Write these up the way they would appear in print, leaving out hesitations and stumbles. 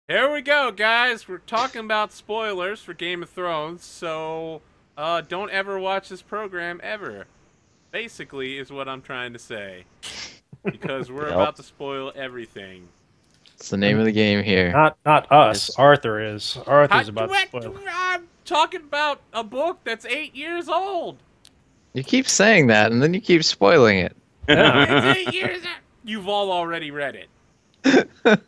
Here we go, guys. We're talking about spoilers for Game of Thrones, so don't ever watch this program ever. Basically, is what I'm trying to say, because we're Yep. about to spoil everything. It's the name of the game here. Not us. Yes. Arthur is. Arthur's about to spoil. I'm talking about a book that's 8 years old. You keep saying that, and then you keep spoiling it. Yeah. It's 8 years. You've all already read it.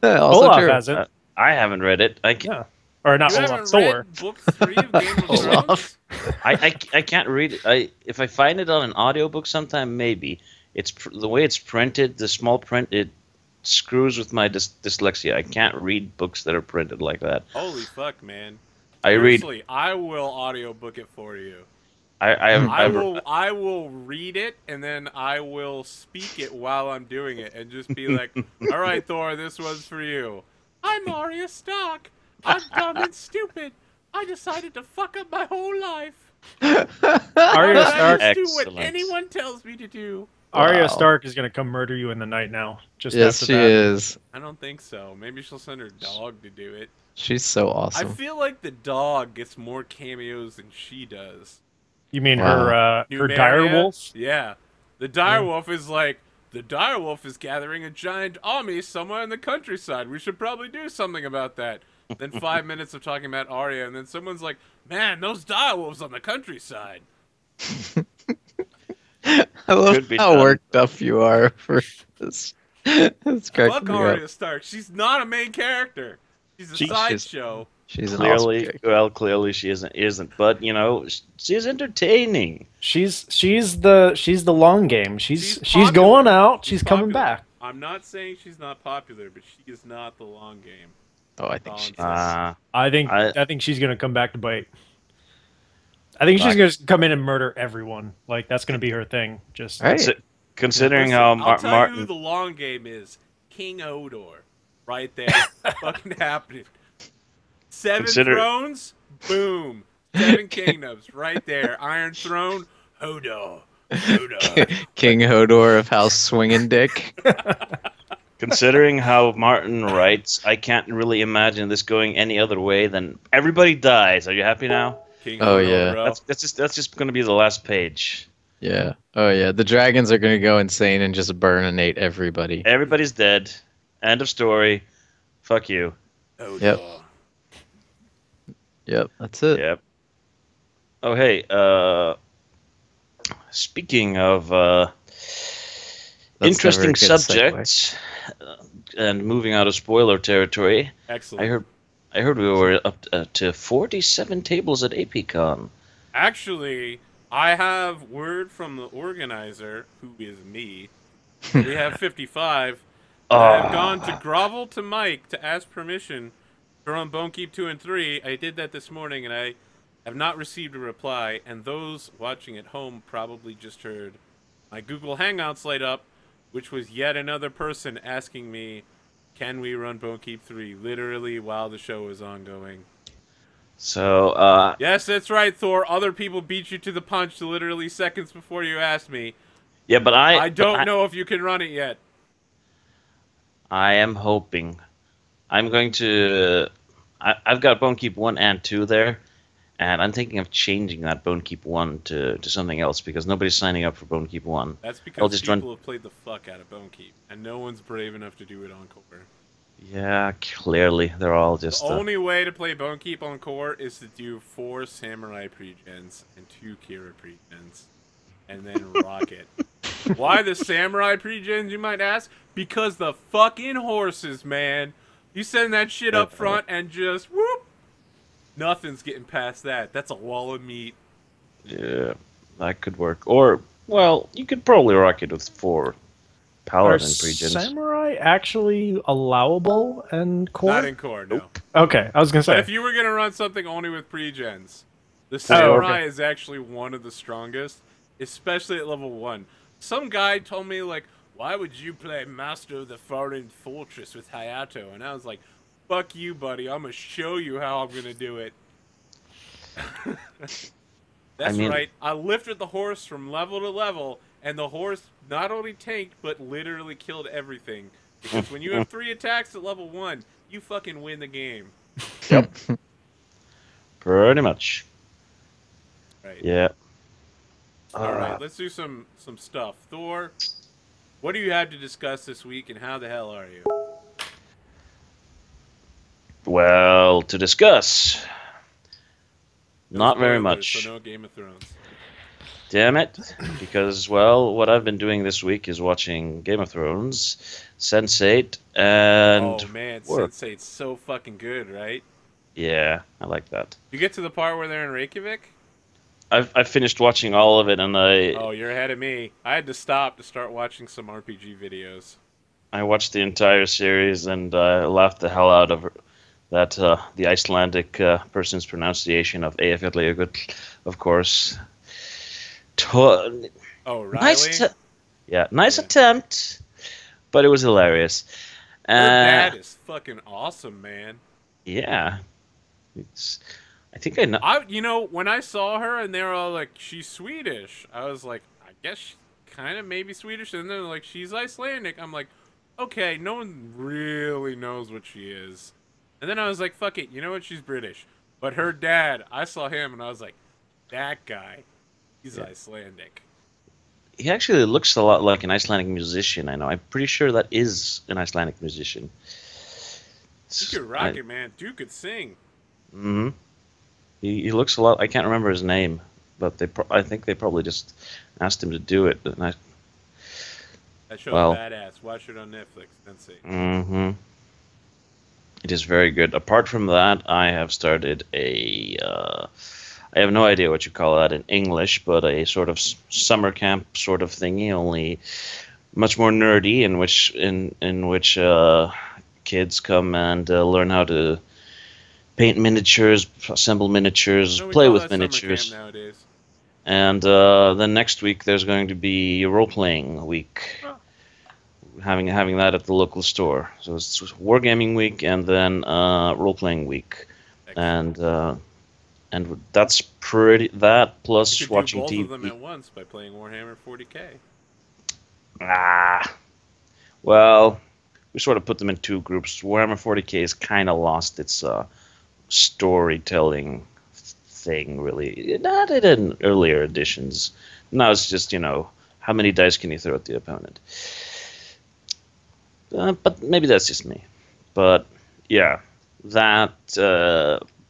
Also Olaf true. hasn't. I haven't read it. I can't. Yeah. Or not You Olaf. haven't Thor. read book 3 of Game of Thrones? Olaf. I can't read it. If I find it on an audiobook sometime, maybe. The way it's printed, the small print, it screws with my dyslexia. I can't read books that are printed like that. Holy fuck, man. I read. Seriously, I will audiobook it for you. I I will read it and then I will speak it while I'm doing it and just be like, "All right, Thor, this one's for you. I'm Arya Stark. I'm dumb and stupid. I decided to fuck up my whole life. Arya Stark. I just do what Excellent. anyone tells me to do." Arya Wow. Stark is gonna come murder you in the night now. Just Yes, after she that. is. I don't think so. Maybe she'll send her dog to do it. She's so I awesome. feel like the dog gets more cameos than she does. You mean Wow. her direwolf? Yeah. The direwolf is like, the direwolf is gathering a giant army somewhere in the countryside. We should probably do something about that. Then 5 minutes of talking about Arya, and then someone's like, man, those direwolves on the countryside. I love Could be how done. worked up you are for this. It's cracking Fuck me up. Arya Stark. She's not a main character. She's a She's- sideshow. She's an clearly, awesome character. well, clearly she isn't. But you know, she's entertaining. She's the long game. She's popular. going out. She's coming popular. back. I'm not saying she's not popular, but she is not the long game. Oh, I think she is. Uh, I think she's gonna come back to bite. I think she's gonna come in and murder everyone. Like that's gonna be her thing. Just Right. considering Listen, how I'll tell you Martin. who the long game is. King Hodor. Right there. Fucking happening. Seven Consider- thrones, boom. 7 kingdoms, right there. Iron Throne, Hodor. Hodor. King Hodor of House Swingin' Dick. Considering how Martin writes, I can't really imagine this going any other way than everybody dies. Are you happy now? King Oh, Hodor, yeah. bro. That's just going to be the last page. Yeah. Oh, yeah. The dragons are going to go insane and just burninate everybody. Everybody's dead. End of story. Fuck you. Hodor. Yep. Yep, that's it. Yep. Oh hey. Speaking of That's interesting never a good subjects, and moving out of spoiler territory, Excellent. I heard we were up to 47 tables at APCon. Actually, I have word from the organizer, who is me. We have 55. I have gone to grovel to Mike to ask permission to run Bone Keep 2 and 3. I did that this morning, and I have not received a reply. And those watching at home probably just heard my Google Hangouts light up, which was yet another person asking me, can we run Bone Keep 3, literally while the show is ongoing. So, Yes, that's right, Thor. Other people beat you to the punch literally seconds before you asked me. yeah, but I don't know if you can run it yet. I am hoping. I'm going to. I've got Bone Keep 1 and 2 there, and I'm thinking of changing that Bone Keep 1 to something else because nobody's signing up for Bone Keep 1. That's I'll because just people run. have played the fuck out of Bone Keep, and no one's brave enough to do it on core. Yeah, clearly they're all just. The only way to play Bone Keep on core is to do 4 Samurai pregens and 2 Kira pregens, and then rock it. Why the Samurai pregens, you might ask? Because the fucking horses, man. You send that shit up front and just whoop. Nothing's getting past that. That's a wall of meat. Yeah, that could work. Or, well, you could probably rock it with 4 are Paladin pregens. samurai actually allowable and core? Not in core, no. Okay, I was gonna But say. if you were gonna run something only with pregens, the Oh, Samurai okay. is actually one of the strongest, especially at level 1. Some guy told me, like, why would you play Master of the Foreign Fortress with Hayato? And I was like, fuck you, buddy. I'm gonna show you how I'm gonna do it. That's mean- right. I lifted the horse from level to level, and the horse not only tanked, but literally killed everything. Because when you have 3 attacks at level 1, you fucking win the game. Yep. Pretty much. Right. Yeah. All right, let's do some stuff. Thor, what do you have to discuss this week, and how the hell are you? Well, to discuss. No Not very spoilers, much. So no Game of Thrones. Damn it. Because, well, what I've been doing this week is watching Game of Thrones, Sense8, and Oh man, work. Sense8's so fucking good, right? Yeah, I like that. You get to the part where they're in Reykjavik? I've finished watching all of it, and Oh, you're ahead of me. I had to stop to start watching some RPG videos. I watched the entire series, and I laughed the hell out of that the Icelandic person's pronunciation of Eyjafjallajökull, of course. To- Oh, Riley? nice attempt, but it was hilarious. Her dad is fucking awesome, man. Yeah, I think I know. When I saw her and they were all like, she's Swedish, I was like, I guess she's kind of maybe Swedish. And then they're like, she's Icelandic. I'm like, okay, no one really knows what she is. And then I was like, fuck it, you know what? She's British. But her dad, I saw him and I was like, that guy, he's Icelandic. He actually looks a lot like an Icelandic musician. I know. I'm pretty sure that is an Icelandic musician. You could rock it, man. Dude could sing. Mm-hmm. He looks a lot. I can't remember his name, but I think they probably just asked him to do it. And That show's badass. Watch it on Netflix. That's it. Mm-hmm. It is very good. Apart from that, I have started I have no idea what you call that in English, but a sort of summer camp sort of thingy, only much more nerdy, in which kids come and learn how to paint miniatures, assemble miniatures, play with miniatures. And then next week there's going to be a role-playing week. Oh. Having that at the local store. So it's Wargaming week and then role-playing week. Excellent. And that's pretty. That plus you could watching do both TV. of them at once by playing Warhammer 40K. Well, we sort of put them in two groups. Warhammer 40K has kind of lost its storytelling thing, really. Not in earlier editions. Now it's just, how many dice can you throw at the opponent? But maybe that's just me. But yeah, that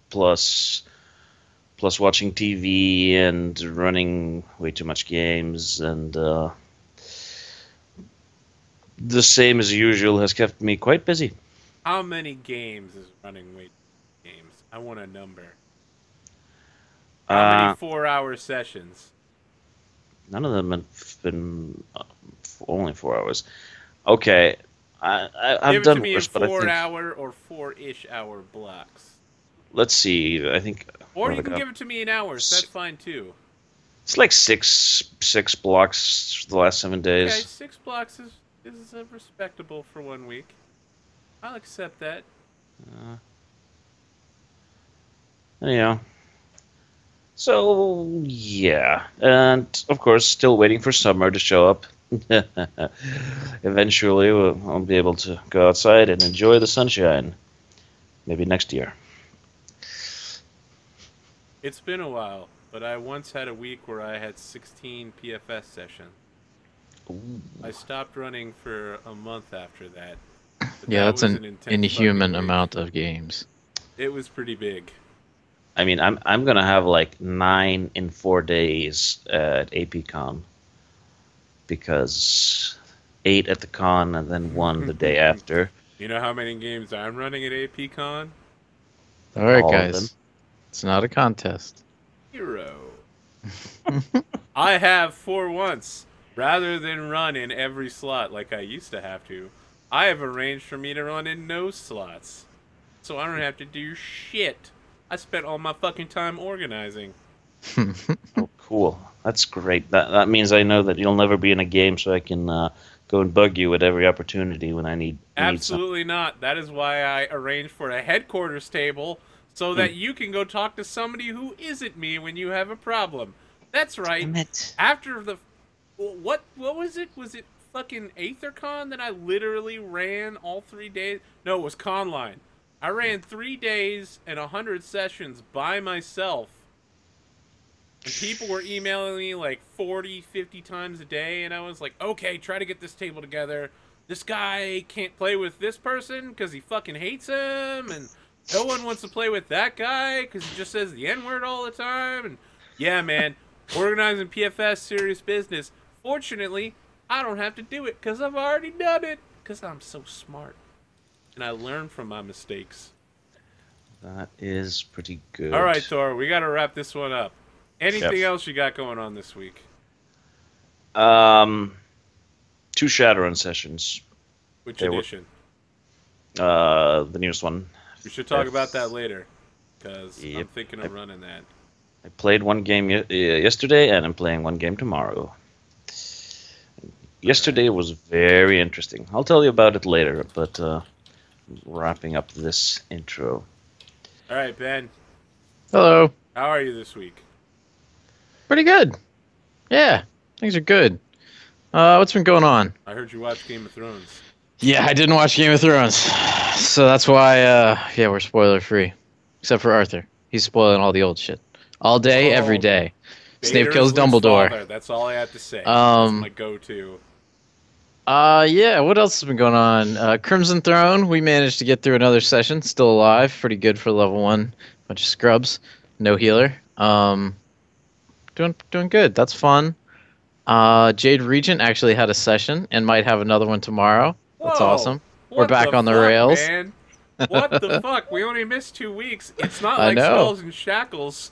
plus watching TV and running way too much games and the same as usual has kept me quite busy. How many games is running way too many games? I want a number. How many 4-hour sessions? None of them have been only 4 hours. Okay. I've done worse, but I think... 4-hour or 4-ish hour blocks. Let's see. I think... Or you can give it to me in hours. That's fine, too. It's like six blocks the last 7 days. Okay, 6 blocks is respectable for 1 week. I'll accept that. Anyhow. So, yeah. And, of course, still waiting for summer to show up. Eventually, I'll be able to go outside and enjoy the sunshine. Maybe next year. It's been a while, but I once had a week where I had 16 PFS sessions. Ooh. I stopped running for a month after that. Yeah, that's an inhuman amount of games. It was pretty big. I mean, I'm gonna have like 9 in 4 days at APCon. Because 8 at the con and then 1 the day after. You know how many games I'm running at APCon? All right, guys. It's not a contest. 0. I have 4 once. Rather than run in every slot like I used to have to, I have arranged for me to run in no slots. So I don't have to do shit. I spent all my fucking time organizing. Oh, cool. That's great. That means I know that you'll never be in a game, so I can go and bug you at every opportunity when I need. Absolutely not. That is why I arranged for a headquarters table so that you can go talk to somebody who isn't me when you have a problem. That's right. Damn it. After the what was it? Was it fucking AetherCon that I literally ran all 3 days? No, it was Conline. I ran 3 days and 100 sessions by myself. And people were emailing me like 40, 50 times a day, and I was like, okay, try to get this table together. This guy can't play with this person because he fucking hates him, and no one wants to play with that guy because he just says the N-word all the time. And yeah, man, organizing PFS, serious business. Fortunately, I don't have to do it because I've already done it because I'm so smart. And I learn from my mistakes. That is pretty good. All right, Thor, we got to wrap this one up. Anything Yep. else you got going on this week? 2 Shadowrun sessions. Which They were- edition? The newest one. We should talk Yes. about that later. Because I'm Yep. thinking of running that. I played one game yesterday, and I'm playing one game tomorrow. Yesterday was very interesting. I'll tell you about it later, but wrapping up this intro. All right, Ben. Hello. How are you this week? Pretty good. Yeah, things are good. What's been going on? I heard you watch Game of Thrones. Yeah, I didn't watch Game of Thrones, so that's why. Yeah, we're spoiler free, except for Arthur. He's spoiling all the old shit, all day, every Oh, day. Snape Vader's kills Luke's Dumbledore. father. That's all I have to say. That's Um, my go-to. Yeah, what else has been going on? Crimson Throne, we managed to get through another session, still alive, pretty good for level 1. Bunch of scrubs, no healer. Doing good. That's fun. Jade Regent actually had a session and might have another one tomorrow. That's Whoa. awesome. We're What back on the fuck, rails. Man? What the fuck? We only missed 2 weeks. It's not I like know. Skulls and Shackles,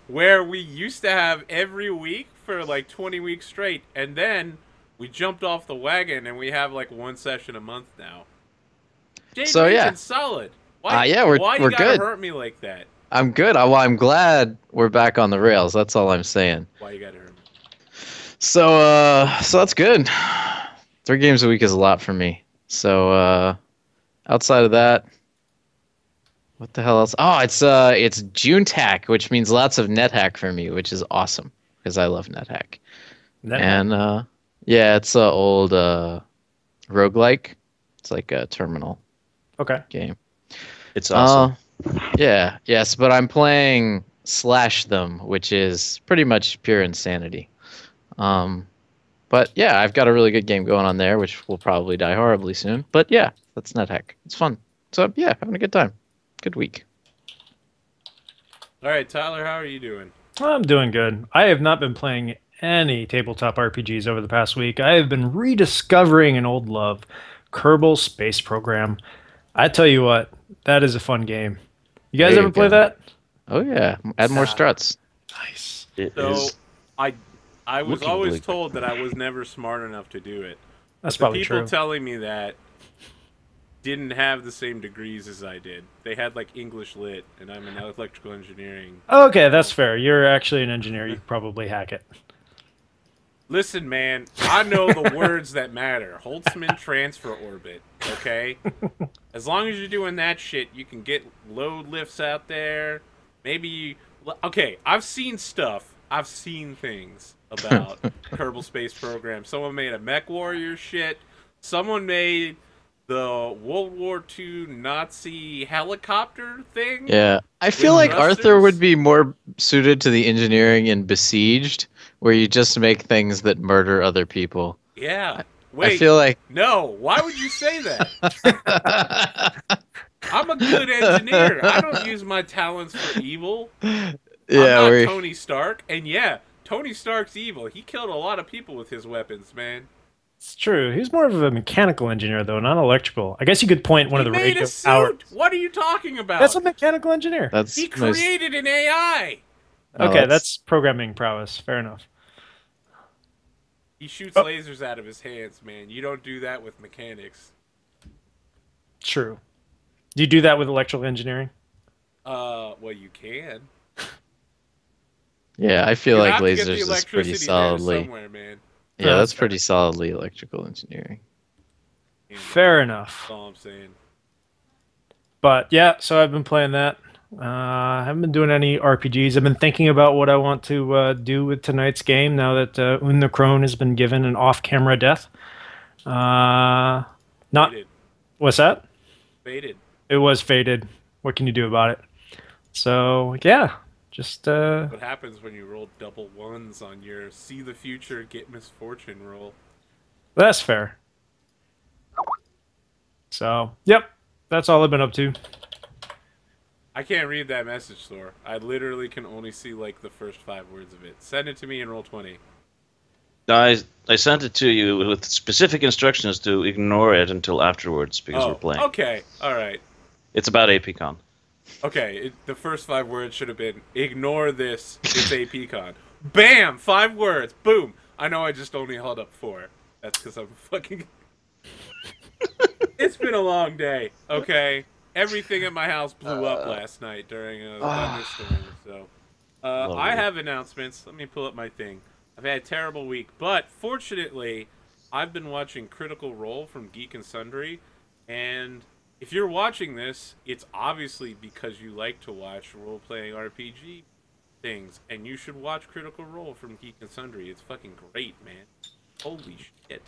where we used to have every week for like 20 weeks straight, and then we jumped off the wagon and we have like 1 session a month now. Jade So, yeah. Regent's solid. Why? Yeah, we're why you gotta good. hurt me like that? I'm good. Well, I'm glad we're back on the rails. That's all I'm saying. Why you gotta hurt me? So that's good. 3 games a week is a lot for me. So, outside of that, what the hell else? Oh, it's June Tack, which means lots of NetHack for me, which is awesome because I love NetHack. And yeah, it's a old roguelike. It's like a terminal Okay. game. It's awesome. Yeah, yes, but I'm playing Slash Them, which is pretty much pure insanity. But yeah, I've got a really good game going on there, which will probably die horribly soon. But yeah, that's NetHack. It's fun. So yeah, having a good time. Good week. All right, Tyler, how are you doing? I'm doing good. I have not been playing any tabletop RPGs over the past week. I have been rediscovering an old love, Kerbal Space Program. I tell you what, that is a fun game. You guys There ever you play go. that? Oh yeah, add more struts. Nice. It So is I was looking always really told that I was never smart enough to do it. That's The probably people true. telling me that didn't have the same degrees as I did. They had like English lit, and I'm in electrical engineering. Okay, that's fair. You're actually an engineer. You could probably hack it. Listen, man, I know the words that matter. Holtzman transfer orbit, okay? As long as you're doing that shit, you can get load lifts out there. Maybe you... Okay, I've seen stuff. I've seen things about Kerbal Space Program. Someone made a Mech Warrior shit. Someone made the World War II Nazi helicopter thing. Yeah, I feel With like Arthur thrusters? would be more suited to the engineering in Besieged, where you just make things that murder other people. Yeah. Wait, I feel like no, why would you say that? I'm a good engineer. I don't use my talents for evil. I'm yeah, not we Tony Stark. And yeah, Tony Stark's evil. He killed a lot of people with his weapons, man. It's true. He's more of a mechanical engineer, though, not electrical. I guess you could point one He of the made radio a suit. towers. What are you talking about? That's a mechanical engineer. that's He most- created an AI. Oh, Okay, that's programming prowess. Fair enough. He shoots Oh. lasers out of his hands, man. You don't do that with mechanics. True. Do you do that with electrical engineering? Well, you can. yeah. I feel You like have to get the lasers is pretty electricity there solidly. somewhere, man. Yeah, Oh, that's that's pretty solidly electrical engineering. And Fair enough. That's all I'm saying. But yeah, so I've been playing that. I haven't been doing any RPGs. I've been thinking about what I want to do with tonight's game now that Unna Crone has been given an off-camera death. Not Baited. what's that? Baited. It was fated. What can you do about it? So yeah, just What happens when you roll double ones on your see the future, get misfortune roll? that's fair. So yep, that's all I've been up to. I can't read that message, Thor. I literally can only see like the first 5 words of it. Send it to me in roll 20. I sent it to you with specific instructions to ignore it until afterwards because we're Oh, playing. okay, all right. It's about APCon. Okay, the first 5 words should have been ignore this. It's APCon. Bam! 5 words. Boom. I know I just only held up 4. That's because I'm fucking. It's been a long day. Okay, everything at my house blew up last night during a thunderstorm. So, I have announcements. Let me pull up my thing. I've had a terrible week, but fortunately, I've been watching Critical Role from Geek and Sundry, and if you're watching this, it's obviously because you like to watch role-playing RPG things, and you should watch Critical Role from Geek and Sundry. It's fucking great, man. Holy shit.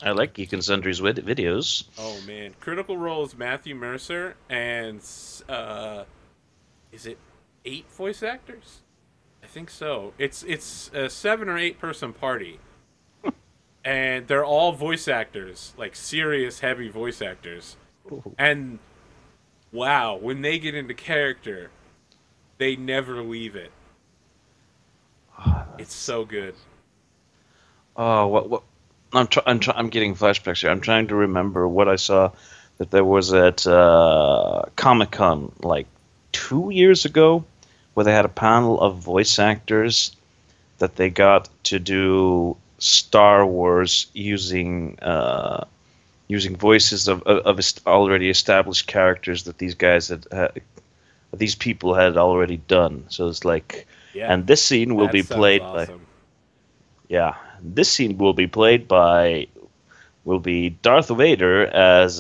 I like Geek and Sundry's videos. Oh, man. Critical Role is Matthew Mercer, and, is it 8 voice actors? I think so. It's a 7 or 8 person party. And they're all voice actors, like serious heavy voice actors. And wow, when they get into character, they never leave it. It's so good. Oh, what? I'm getting flashbacks here. I'm trying to remember what I saw that there was at Comic-Con like 2 years ago, where they had a panel of voice actors that they got to do Star Wars using voices of already established characters that these guys these people had already done. So it's like, Yeah, and this scene will that be sounds played awesome. this scene will be played by Darth Vader as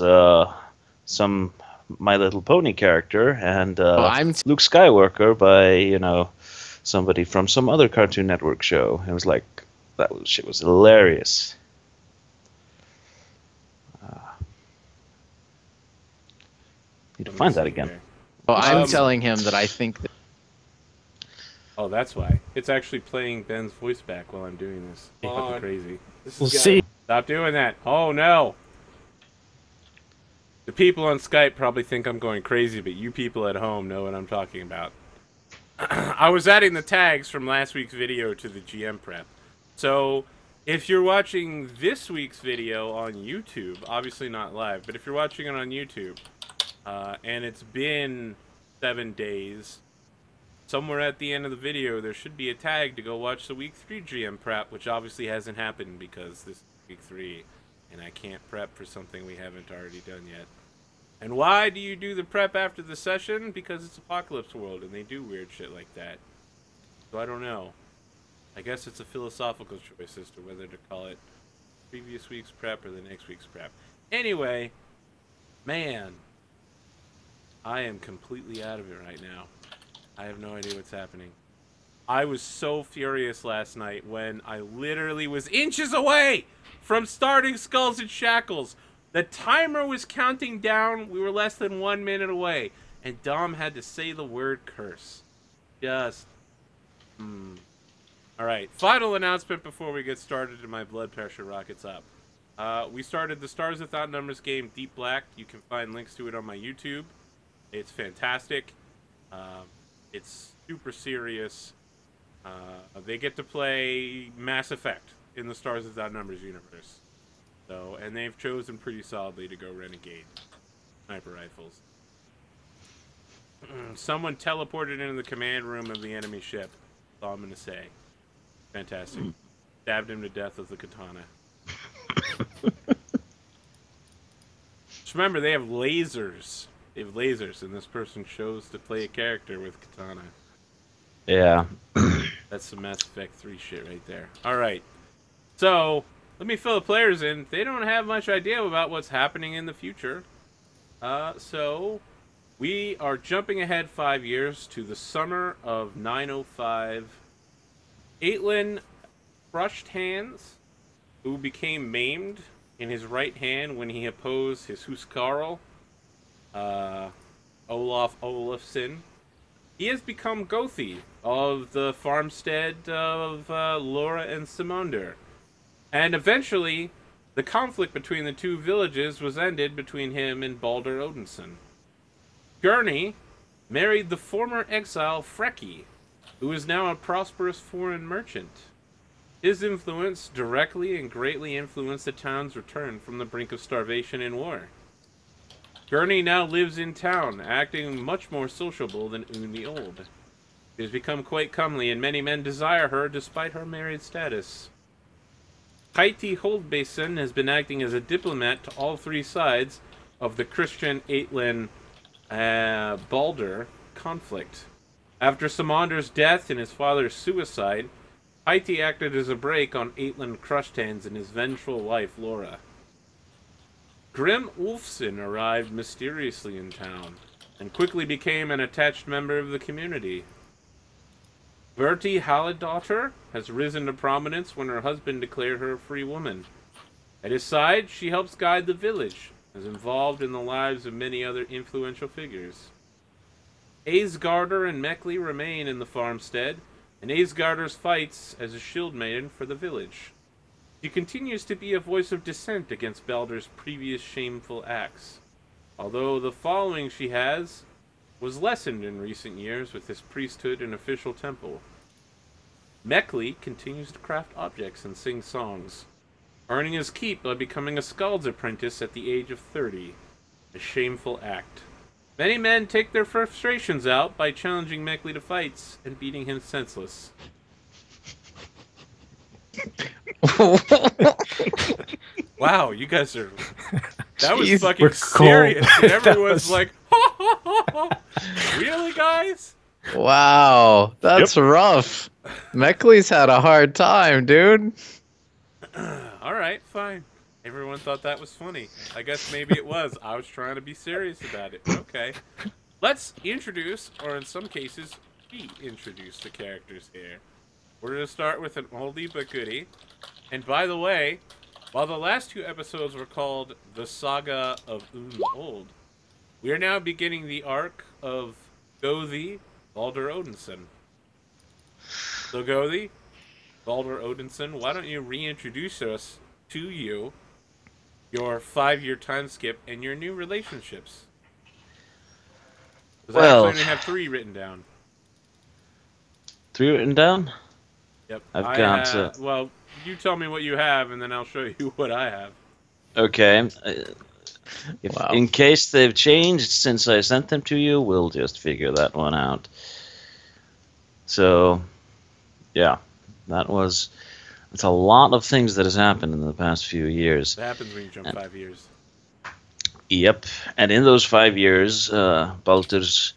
some My Little Pony character, and Luke Skywalker by somebody from some other Cartoon Network show. It was like shit was hilarious. Need to Let me find that see again. here. Well, I'm telling him that I think that Oh, that's why. It's actually playing Ben's voice back while I'm doing this. Fucking crazy. We'll see. Stop doing that. Oh, no. The people on Skype probably think I'm going crazy, but you people at home know what I'm talking about. I was adding the tags from last week's video to the GM prep. So, if you're watching this week's video on YouTube, obviously not live, but if you're watching it on YouTube, and it's been 7 days, somewhere at the end of the video, there should be a tag to go watch the Week 3 GM prep, which obviously hasn't happened because this is Week 3, and I can't prep for something we haven't already done yet. And why do you do the prep after the session? Because it's Apocalypse World, and they do weird shit like that. So I don't know. I guess it's a philosophical choice as to whether to call it previous week's prep or the next week's prep. Anyway, man, I am completely out of it right now. I have no idea what's happening. I was so furious last night when I literally was inches away from starting Skulls and Shackles. The timer was counting down. We were less than 1 minute away. And Dom had to say the word curse. Just... Alright, final announcement before we get started and my blood pressure rockets up. We started the Stars Without Numbers game, Deep Black. You can find links to it on my YouTube. It's fantastic. It's super serious. They get to play Mass Effect in the Stars Without Numbers universe. So, and they've chosen pretty solidly to go Renegade sniper rifles. Someone teleported into the command room of the enemy ship. That's all I'm gonna say. Fantastic. Stabbed him to death with the katana. Just remember, they have lasers. They have lasers, and this person chose to play a character with katana. Yeah. That's some Mass Effect 3 shit right there. Alright. So, let me fill the players in. They don't have much idea about what's happening in the future. So, we are jumping ahead 5 years to the summer of 905. Aitlin crushed hands, who became maimed in his right hand when he opposed his Huskarl. Olaf Olafsson, he has become Gothi of the farmstead of Laura and Simonder. And eventually, the conflict between the two villages was ended between him and Baldur Odinson. Gurney married the former exile Freki, who is now a prosperous foreign merchant. His influence directly and greatly influenced the town's return from the brink of starvation and war. Gurney now lives in town, acting much more sociable than Une the Old. She has become quite comely, and many men desire her despite her married status. Heiti Holdbason has been acting as a diplomat to all three sides of the Christian Aitlen Baldur conflict. After Simonder's death and his father's suicide, Heiti acted as a brake on Aitlen Crushtands and his vengeful wife Laura. Grim Ulfson arrived mysteriously in town, and quickly became an attached member of the community. Bertie Halladaughter has risen to prominence when her husband declared her a free woman. At his side, she helps guide the village, is involved in the lives of many other influential figures. Aesgarder and Meckley remain in the farmstead, and Aesgarder's fights as a shield maiden for the village. She continues to be a voice of dissent against Baldur's previous shameful acts, although the following she has was lessened in recent years with his priesthood and official temple. Meckley continues to craft objects and sing songs, earning his keep by becoming a skald's apprentice at the age of 30, a shameful act. Many men take their frustrations out by challenging Meckley to fights and beating him senseless. Wow, you guys are... That was fucking serious. And everyone's like, ha, ha, ha, ha. Really, guys? Wow, that's rough. Meckley's had a hard time, dude. Alright, fine. Everyone thought that was funny. I guess maybe it was. I was trying to be serious about it. Okay. Let's introduce, or in some cases, reintroduce the characters here. We're going to start with an oldie but goodie. And by the way, while the last two episodes were called The Saga of Une the Old, we are now beginning the arc of Gothi, Baldur Odinson. So Gothi, Baldur Odinson, why don't you reintroduce us to you, your 5-year time skip, and your new relationships? Because Well, I actually only have 3 written down. 3 written down? Yep. I've got... well, you tell me what you have, and then I'll show you what I have. Okay. Wow. In case they've changed since I sent them to you, we'll just figure that one out. So, yeah, it's a lot of things that has happened in the past few years. It happens when you jump 5 years. Yep, and in those 5 years, Baldur's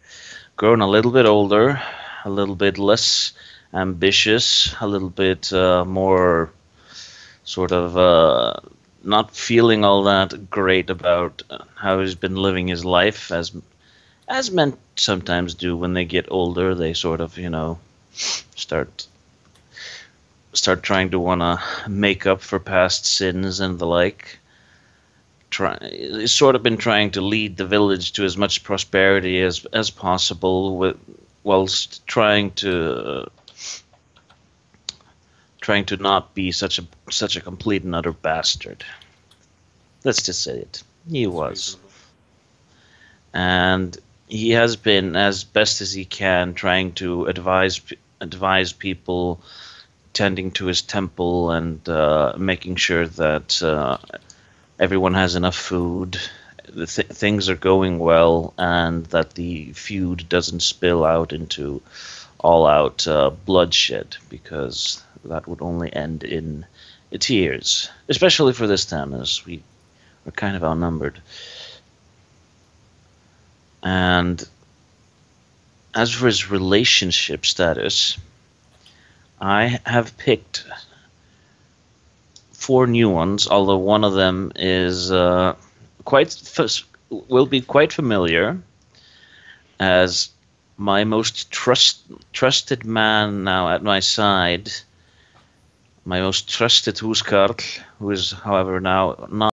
grown a little bit older, a little bit less ambitious, a little bit more sort of not feeling all that great about how he's been living his life, as men sometimes do when they get older. They sort of, start trying to want to make up for past sins and the like. He's sort of been trying to lead the village to as much prosperity as possible, whilst trying to not be such a complete and utter bastard. Let's just say it. He was. And he has been, as best as he can, trying to advise people, tending to his temple, and making sure that everyone has enough food, things are going well, and that the feud doesn't spill out into all-out bloodshed, because that would only end in tears, especially for this town, as we are kind of outnumbered. And as for his relationship status, I have picked 4 new ones, although one of them is will be quite familiar, as my most trusted man now at my side, my most trusted huskarl, who is, however, now not